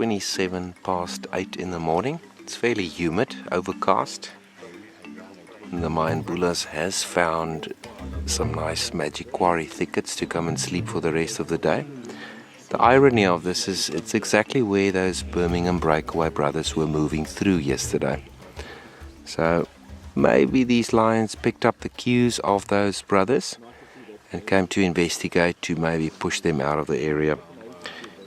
27 past 8 in the morning. It's fairly humid, overcast. And the Mayanbulas has found some nice magic quarry thickets to come and sleep for the rest of the day. The irony of this is it's exactly where those Birmingham breakaway brothers were moving through yesterday. So maybe these lions picked up the cues of those brothers and came to investigate to maybe push them out of the area.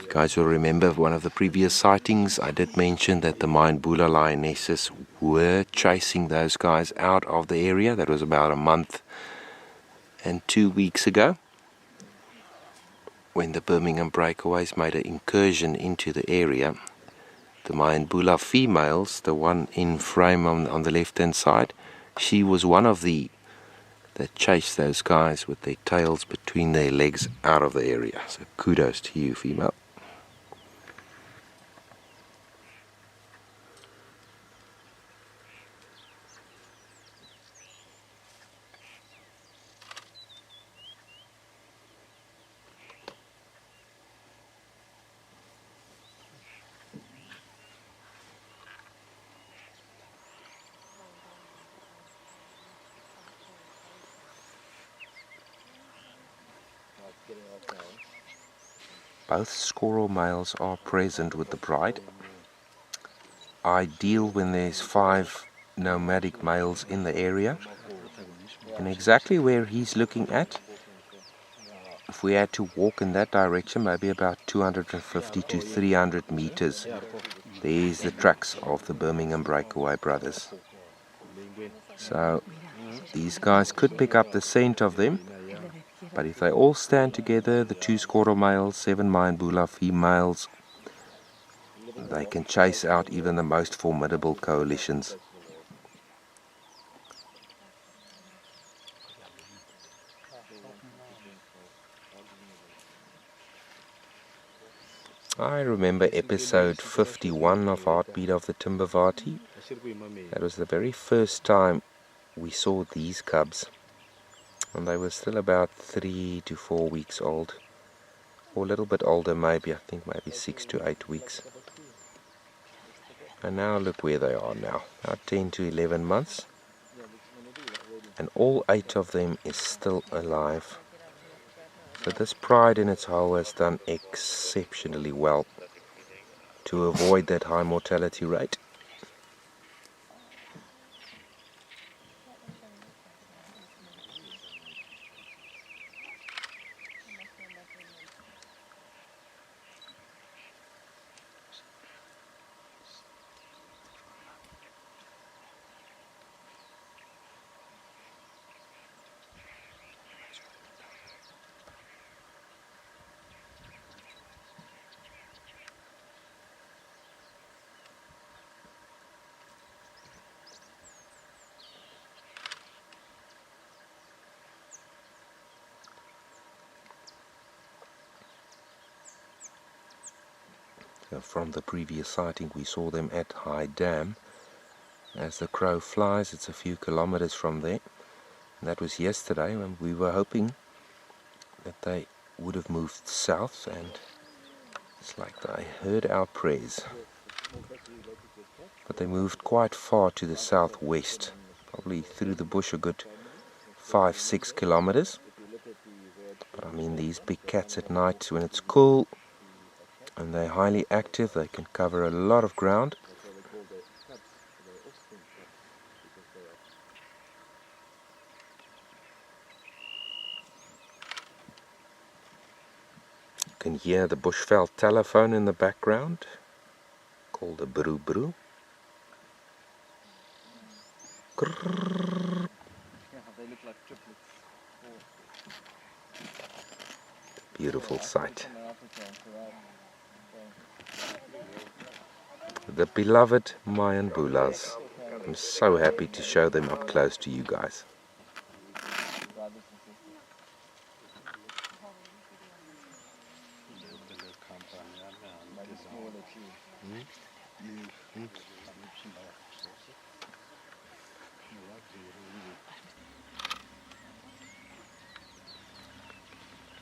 You guys will remember one of the previous sightings, I did mention that the Mayanbula lionesses were chasing those guys out of the area. That was about a month and 2 weeks ago, when the Birmingham breakaways made an incursion into the area. The Mayanbula females, the one in frame on the left hand side, she was one of the that chased those guys with their tails between their legs out of the area. So kudos to you, female. Both squirrel males are present with the bride. Ideal when there's 5 nomadic males in the area. And exactly where he's looking at, if we had to walk in that direction, maybe about 250 to 300 meters, there's the tracks of the Birmingham breakaway brothers. So these guys could pick up the scent of them. But if they all stand together, the 2 squirrel males, 7 Mayanbula females, they can chase out even the most formidable coalitions. I remember episode 51 of Heartbeat of the Timbavati. That was the very first time we saw these cubs. And they were still about 3 to 4 weeks old, or a little bit older maybe, I think maybe 6 to 8 weeks. And now look where they are now, about 10 to 11 months, and all 8 of them is still alive. So this pride in its hole has done exceptionally well to avoid that high mortality rate. From the previous sighting, we saw them at High Dam. As the crow flies, it's a few kilometers from there. And that was yesterday, when we were hoping that they would have moved south, and it's like they heard our prayers. But they moved quite far to the southwest, probably through the bush a good 5-6 kilometers. But I mean, these big cats at night, when it's cool and they're highly active, they can cover a lot of ground. You can hear the bushveld telephone in the background, called the bru bru. Grrrr. Beautiful sight. The beloved Mayanbulas. I'm so happy to show them up close to you guys.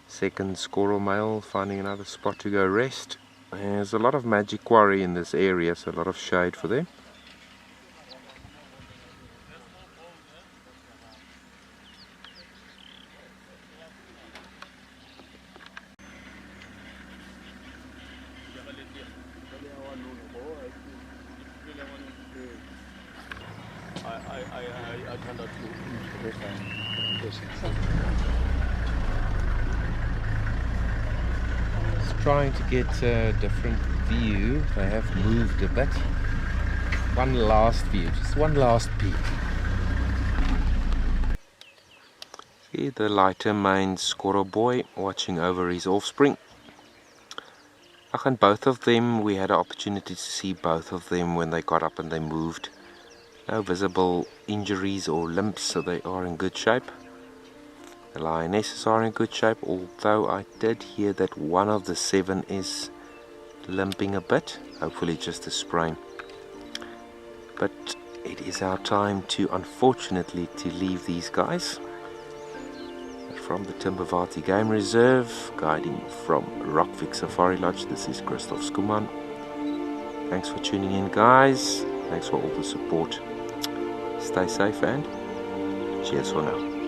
Second squirrel male finding another spot to go rest. There's a lot of magic quarry in this area, so a lot of shade for them. I cannot Trying to get a different view. They have moved a bit. One last view, just one last peek. See the lighter maned squirrel boy watching over his offspring. And both of them, we had an opportunity to see both of them when they got up and they moved. No visible injuries or limps, so they are in good shape. The lionesses are in good shape, although I did hear that one of the 7 is limping a bit, hopefully just a sprain. But it is our time to, unfortunately, to leave these guys. From the Timbavati Game Reserve, guiding from Rockvik Safari Lodge, this is Christof Schoeman. Thanks for tuning in, guys. Thanks for all the support. Stay safe and cheers for now.